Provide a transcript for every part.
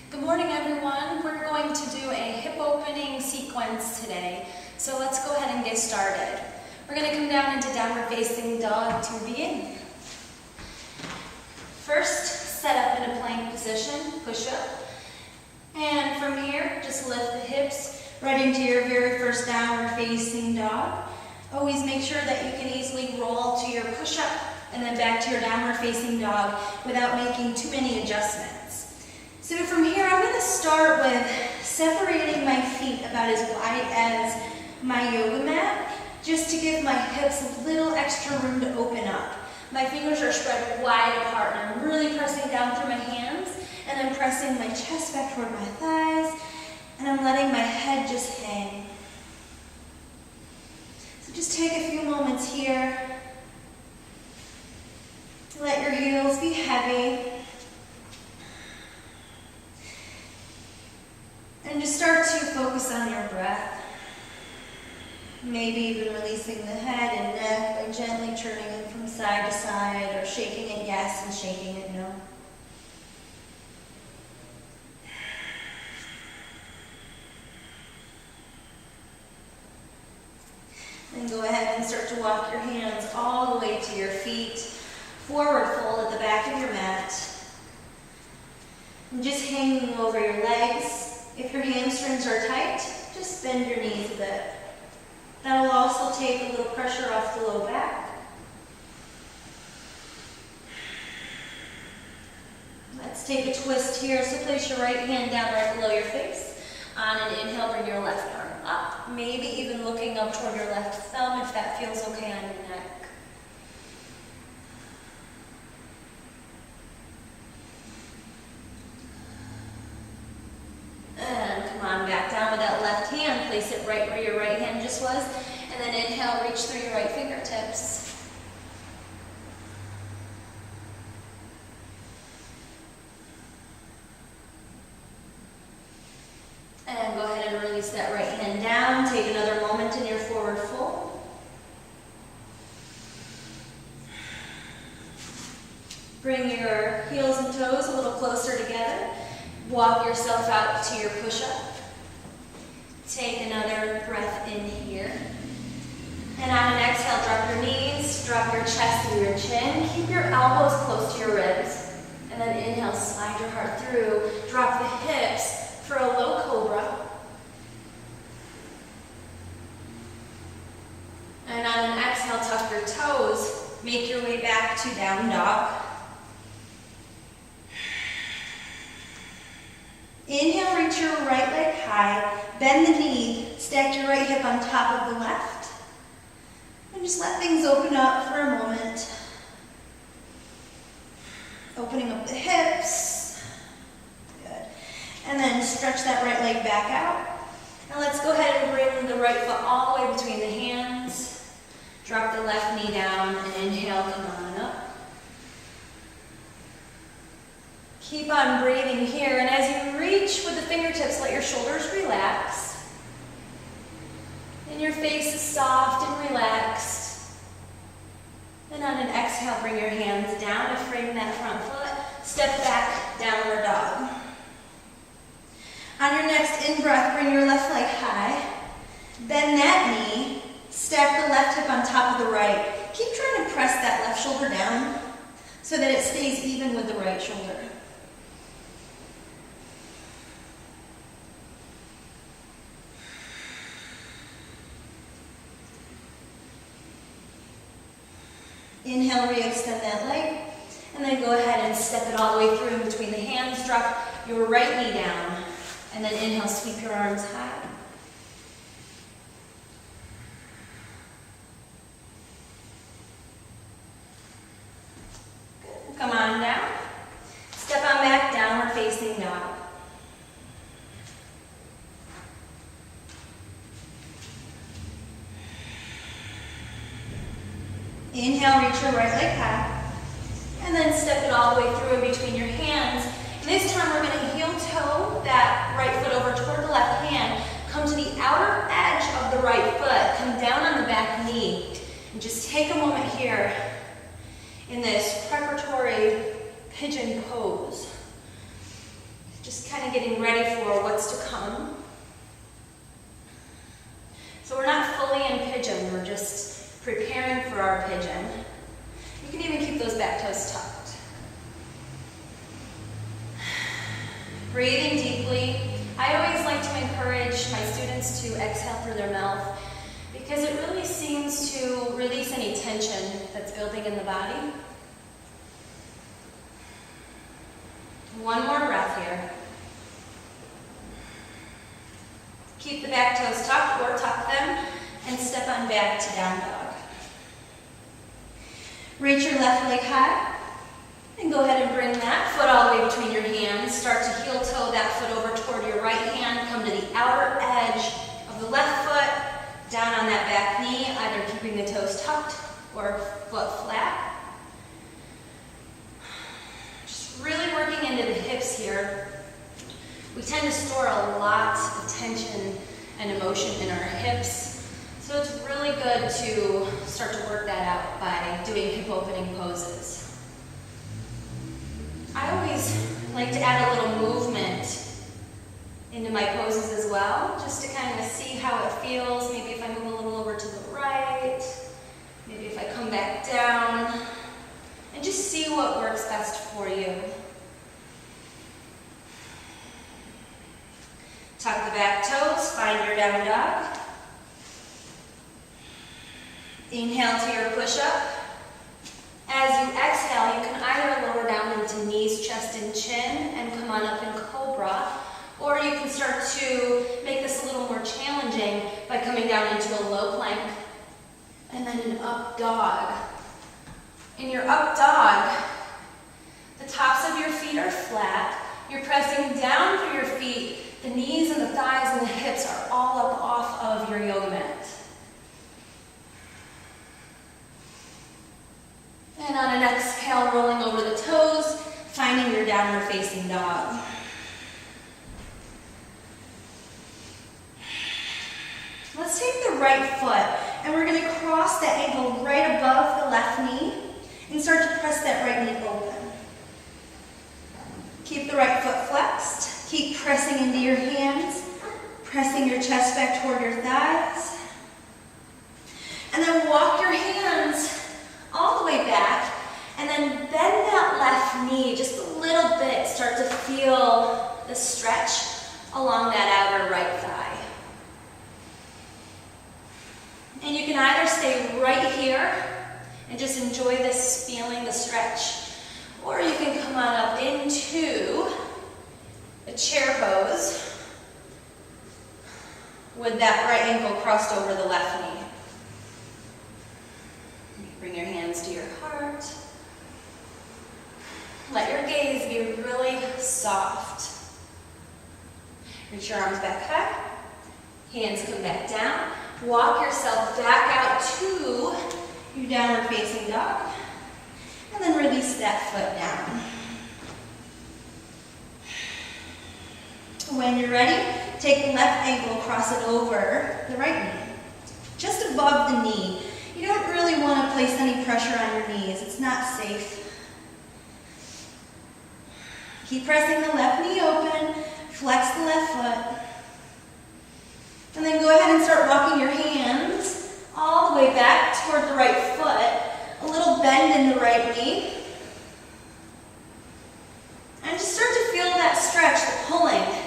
Good morning, everyone. We're going to do a hip opening sequence today. So let's go ahead and get started. We're going to come down into downward facing dog to begin. First, set up in a plank position, push up. And from here, just lift the hips right into your very first downward facing dog. Always make sure that you can easily roll to your push up and then back to your downward facing dog without making too many adjustments. So from here, I'm going to start with separating my feet about as wide as my yoga mat, just to give my hips a little extra room to open up. My fingers are spread wide apart, and I'm really pressing down through my hands, and I'm pressing my chest back toward my thighs, and I'm letting my head just hang. So just take a few moments here. Let your heels be heavy. And just start to focus on your breath. Maybe even releasing the head and neck by gently turning it from side to side, or shaking it yes and shaking it no. Then go ahead and start to walk your hands all the way to your feet. Forward fold at the back of your mat. And just hanging over your legs. If your hamstrings are tight, just bend your knees a bit. That'll also take a little pressure off the low back. Let's take a twist here. So place your right hand down right below your face. On an inhale, bring your left arm up. Maybe even looking up toward your left thumb if that feels okay on your neck. Back down with that left hand, place it right where your right hand just was, and then inhale, reach through your right fingertips. And go ahead and release that right hand down. Take another moment in your forward fold. Bring your heels and toes a little closer together. Walk yourself out to your push-up. Take another breath in here. And on an exhale, drop your knees, drop your chest through your chin. Keep your elbows close to your ribs. And then inhale, slide your heart through. Drop the hips for a low cobra. And on an exhale, tuck your toes. Make your way back to down dog. Inhale, reach your right leg high, bend the knee, stack your right hip on top of the left, and just let things open up for a moment. Opening up the hips, good. And then stretch that right leg back out. Now let's go ahead and bring the right foot all the way between the hands. Drop the left knee down and inhale, come on up. Keep on breathing here, and as you reach with the fingertips, let your shoulders relax. And your face is soft and relaxed. And on an exhale, bring your hands down to frame that front foot. Step back, downward dog. On your next in-breath, bring your left leg high. Bend that knee. Stack the left hip on top of the right. Keep trying to press that left shoulder down so that it stays even with the right shoulder. Inhale, re-extend that leg, and then go ahead and step it all the way through in between the hands. Drop your right knee down, and then inhale, sweep your arms high. Good. Come on down. Step on back, downward facing dog. Inhale, reach your right leg high, and then step it all the way through in between your hands. And this time we're going to heel toe that right foot over toward the left hand, come to the outer edge of the right foot, come down on the back knee, and just take a moment here in this preparatory pigeon pose. Just kind of getting ready for what's to come. So we're not fully in pigeon, we're just preparing for our pigeon. You can even keep those back toes tucked. Breathing deeply. I always like to encourage my students to exhale through their mouth because it really seems to release any tension that's building in the body. One more breath here. Keep the back toes tucked or tuck them and step on back to down dog. Reach your left leg high and go ahead and bring that foot all the way between your hands. Start to heel toe that foot over toward your right hand. Come to the outer edge of the left foot, down on that back knee, either keeping the toes tucked or foot flat. Just really working into the hips here. We tend to store a lot of tension and emotion in our hips, so it's really good to start to work that out by doing hip opening poses. I always like to add a little movement into my poses as well, just to kind of see how it feels. Maybe if I move a little over to the right, maybe if I come back down, and just see what works best for you. Tuck the back toes, find your down dog. Inhale to your push-up. As you exhale, you can either lower down into knees, chest, and chin, and come on up in cobra, or you can start to make this a little more challenging by coming down into a low plank, and then an up dog. In your up dog, the tops of your feet are flat. You're pressing down through your feet. The knees and the thighs and the hips are all up off of your yoga mat. And on an exhale, rolling over the toes, finding your downward facing dog. Let's take the right foot and we're going to cross the ankle right above the left knee and start to press that right knee open. Keep the right foot flexed. Keep pressing into your hands, pressing your chest back toward your thighs. And then walk your hands all the way back, and then bend that left knee just a little bit. Start to feel the stretch along that outer right thigh. And you can either stay right here and just enjoy this feeling, the stretch, or you can come on up into a chair pose with that right ankle crossed over the left knee. Bring your hands to your heart. Let your gaze be really soft. Reach your arms back high. Hands come back down. Walk yourself back out to your downward facing dog. And then release that foot down. When you're ready, take the left ankle, cross it over the right knee, just above the knee. You don't really want to place any pressure on your knees. It's not safe. Keep pressing the left knee open, flex the left foot, and then go ahead and start walking your hands all the way back toward the right foot, a little bend in the right knee, and just start to feel that stretch, the pulling,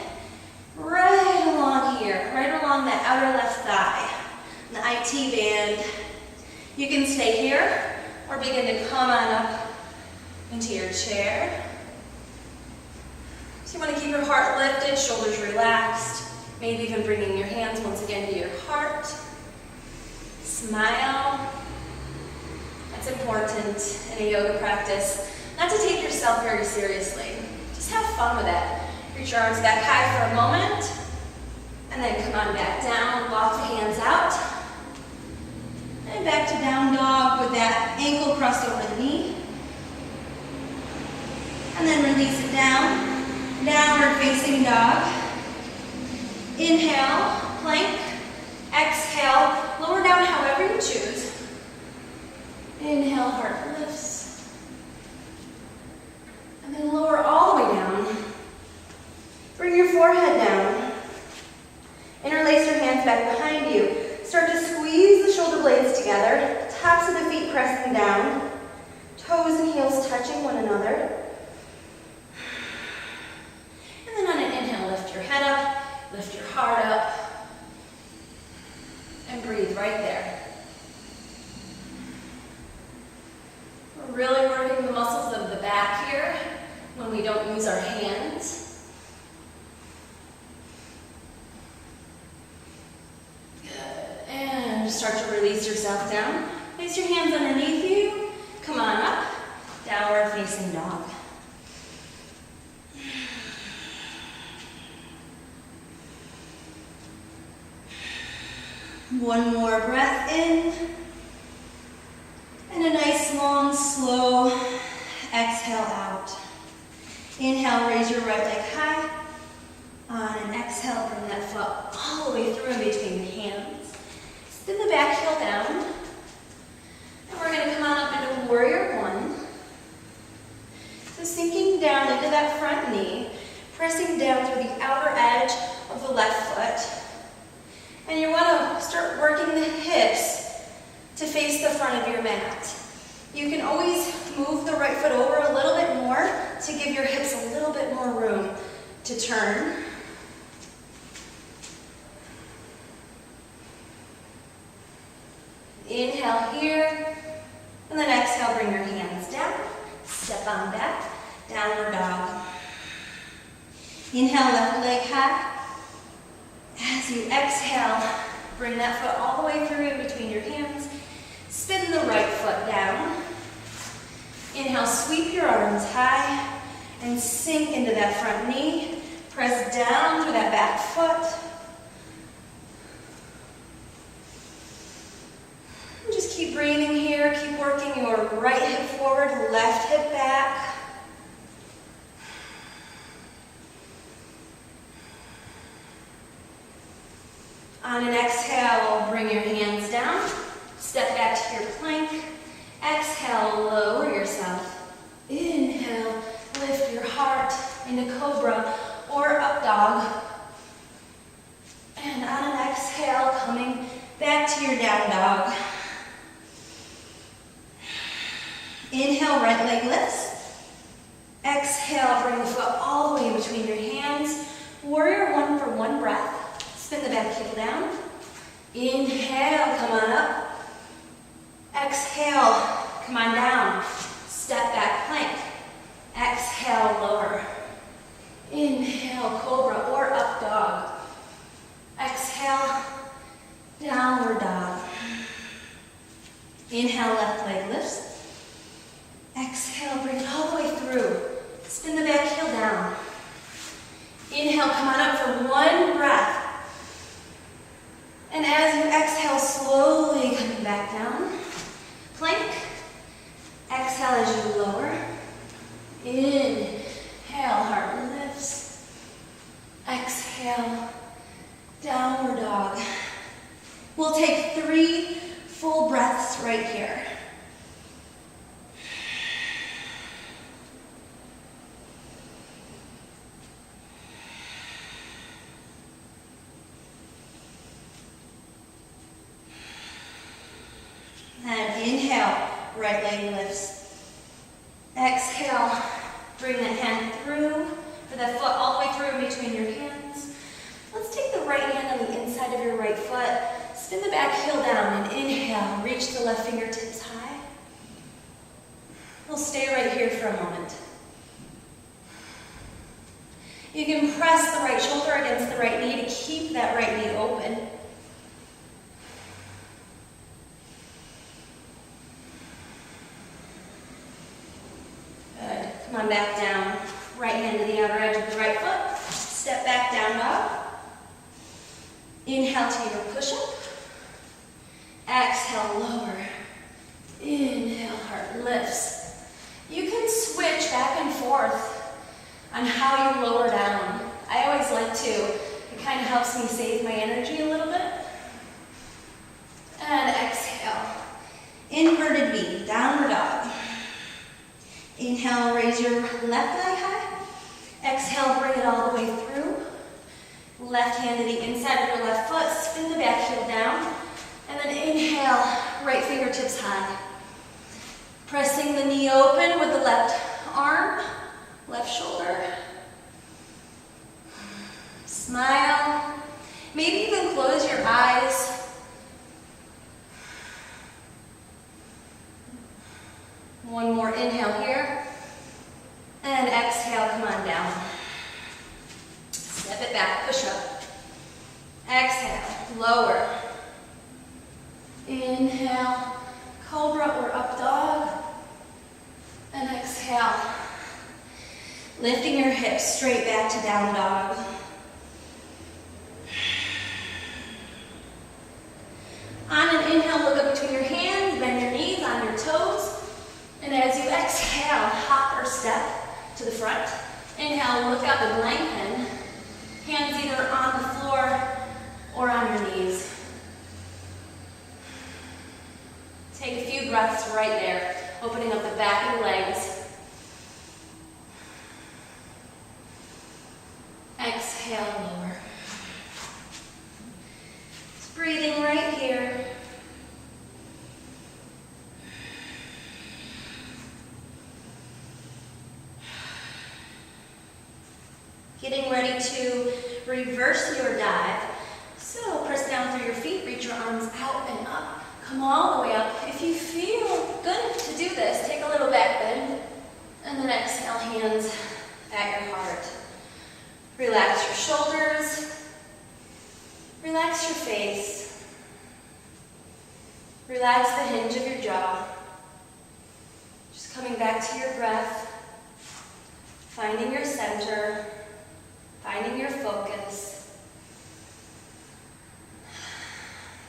right along here, right along that outer left thigh, the IT band. You can stay here or begin to come on up into your chair. So you want to keep your heart lifted, shoulders relaxed, maybe even bringing your hands once again to your heart. Smile. That's important in a yoga practice. Not to take yourself very seriously. Just have fun with it. Reach your arms back high for a moment, and then come on back down, walk the hands out. And back to down dog with that ankle crossed over the knee. And then release it down. Downward facing dog. Inhale, plank. Exhale, lower down however you choose. Inhale, heart lifts. And then lower all the way down. forehead down. Interlace your hands back behind you. Start to squeeze the shoulder blades together. Tops of the feet pressing down. Toes and heels touching one another. And then on an inhale, lift your head up, lift your heart up, and breathe right there. We're really working the muscles of the back here when we don't use our hands. Good. And just start to release yourself down. Place your hands underneath you. Come on up. Downward facing dog. One more breath in. And a nice, long, slow exhale out. Inhale, raise your right leg high. On an exhale, bring that foot all the way through in between the hands. Spin the back heel down. And we're going to come on up into warrior one. So sinking down into that front knee, pressing down through the outer edge of the left foot. And you want to start working the hips to face the front of your mat. You can always move the right foot over a little bit more to give your hips a little bit more room to turn. Inhale here, and then exhale, bring your hands down. Step on back, downward dog. Inhale, left leg high. As you exhale, bring that foot all the way through in between your hands. Spin the right foot down. Inhale, sweep your arms high and sink into that front knee. Press down through that back foot. And just keep breathing here. Keep working your right hip forward, left hip back. On an exhale, bring your hands down. Step back to your plank. Exhale, lower yourself. Inhale, lift your heart into cobra or up dog. And on an exhale, coming back to your down dog. Inhale, right leg lifts. Exhale, bring the foot all the way in between your hands. Warrior one for one breath. Spin the back heel down. Inhale, come on up. Exhale, come on down. Step back plank. Exhale, lower. Inhale, cobra or up dog. Exhale, downward dog. Inhale, left leg lifts. Exhale, bring it all the way through. Spin the back heel down. Inhale, come on up for one breath. And as you exhale, slowly coming back down. Plank. Exhale as you lower. Inhale, heart lifts. Exhale, downward dog. We'll take 3 full breaths right here. And inhale, right leg lifts. Exhale, bring the hand through, or that foot all the way through in between your hands. Let's take the right hand on the inside of your right foot. Spin the back heel down and inhale, reach the left fingertips high. We'll stay right here for a moment. You can press the right shoulder against the right knee to keep that right knee open. Come on back down. Right hand to the outer edge of the right foot. Step back, down dog. Inhale to your push-up. Exhale, lower. Inhale, heart lifts. You can switch back and forth on how you lower down. I always like to. It kind of helps me save my energy a little bit. And exhale. Inverted V, downward dog. Inhale, raise your left leg high. Exhale, bring it all the way through. Left hand to the inside of your left foot, spin the back heel down, and then inhale, right fingertips high. Pressing the knee open with the left arm, left shoulder. Smile. Maybe even close your eyes. One more inhale here. And exhale, come on down. Step it back, push up. Exhale, lower. Inhale, cobra or up dog. And exhale. Lifting your hips straight back to down dog. On an inhale, look up between your hands, bend your knees on your toes. And as you exhale, hop or step to the front. Inhale, look up and lengthen. Hands either on the floor or on your knees. Take a few breaths right there, opening up the back of your legs. Exhale, lower. Just breathing right here. Getting ready to reverse your dive. So press down through your feet, reach your arms out and up. Come all the way up. If you feel good to do this, take a little back bend. And then exhale, hands at your heart. Relax your shoulders. Relax your face. Relax the hinge of your jaw. Just coming back to your breath. Finding your center. Finding your focus.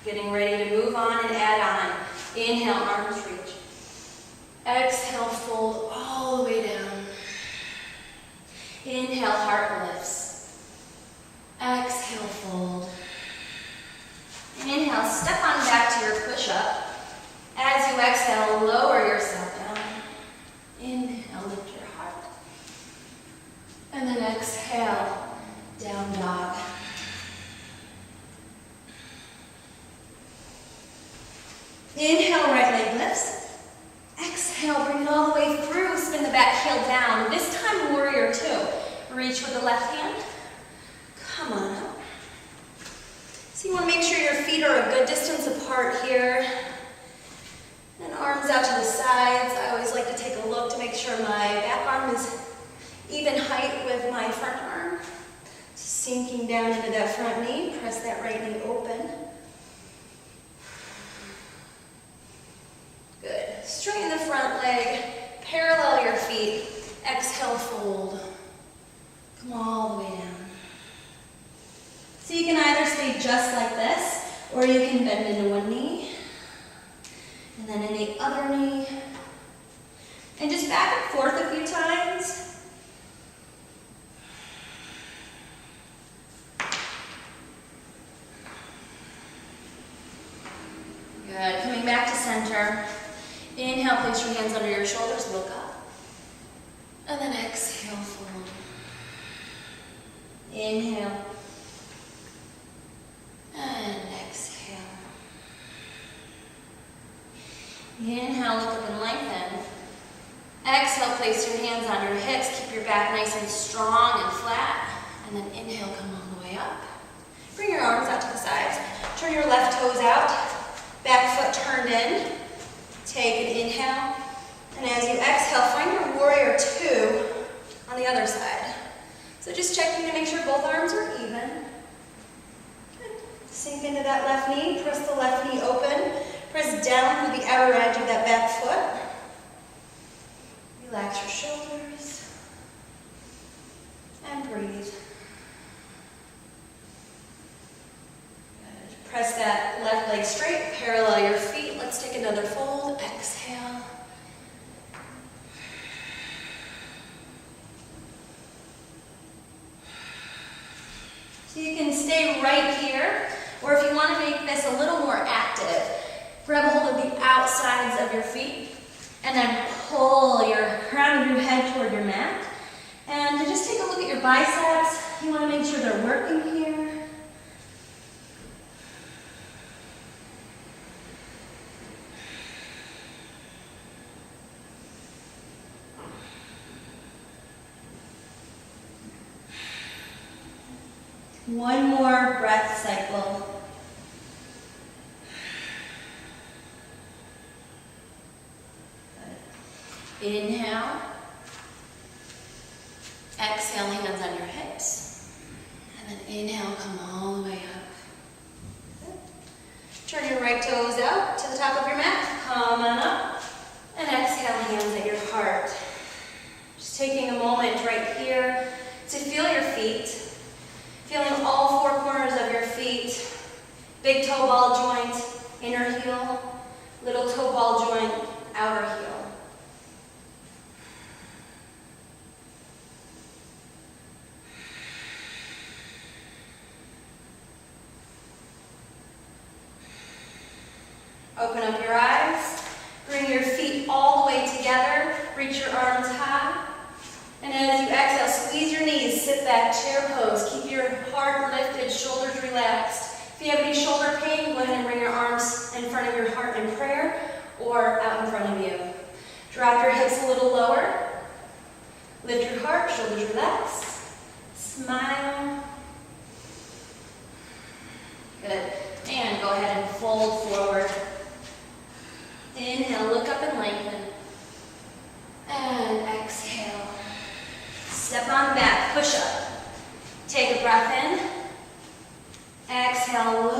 Getting ready to move on and add on. Inhale, arms reach. Exhale, fold all the way down. Inhale, heart lifts. Exhale, fold. Inhale, step on back to your push-up. As you exhale, lower yourself down. Inhale, lift your heart. And then exhale, down dog. Inhale, right leg lifts. Exhale, bring it all the way through. Spin the back heel down. This time, warrior two. Reach with the left hand. Come on up. So you want to make sure your feet are a good distance apart here. And arms out to the sides. I always like to take a look to make sure my back arm is even height with my front arm. Sinking down into that front knee. Press that right knee open. Good. Straighten the front leg. Parallel your feet. Exhale, fold. Come all the way down. So you can either stay just like this, or you can bend into one knee, and then in the other knee, and just back and forth a few times. Good. Coming back to center. Inhale, place your hands under your shoulders, look up. And then exhale, fold. Inhale. And exhale. Inhale, look up and lengthen. Exhale, place your hands on your hips. Keep your back nice and strong and flat. And then inhale, come all the way up. Bring your arms out to the sides. Turn your left toes out. Back foot turned in. Take an inhale. And as you exhale, find your warrior two on the other side. So just checking to make sure both arms are even. Good. Sink into that left knee. Press the left knee open. Press down through the outer edge of that back foot. Relax your shoulders. And breathe. Good. Press that left leg straight. Parallel your feet. Let's take another fold. Exhale. So you can stay right here, or if you want to make this a little more active, grab a hold of the outsides of your feet, and then pull your crown of your head toward your mat. And just take a look at your biceps. You want to make sure they're working here. One more breath cycle. Good. Inhale. Exhale, hands on your hips. And then inhale, come all the way up. Good. Turn your right toes out to the top of your mat. Come on up. And exhale, hands at your heart. Just taking a moment right here to feel your feet. Feeling all four corners of your feet. Big toe ball joint, inner heel. Little toe ball joint, outer heel. Open up your eyes. Bring your feet all the way together. Reach your arms high. And as you exhale, squeeze your knees. Sit back, chair pose. Keep your heart lifted, shoulders relaxed. If you have any shoulder pain, go ahead and bring your arms in front of your heart in prayer or out in front of you. Drop your hips a little lower. Lift your heart, shoulders relaxed. Smile. Good. And go ahead and fold forward. Inhale, look up and lengthen. And exhale. Step on back, push up. Take a breath in. Exhale,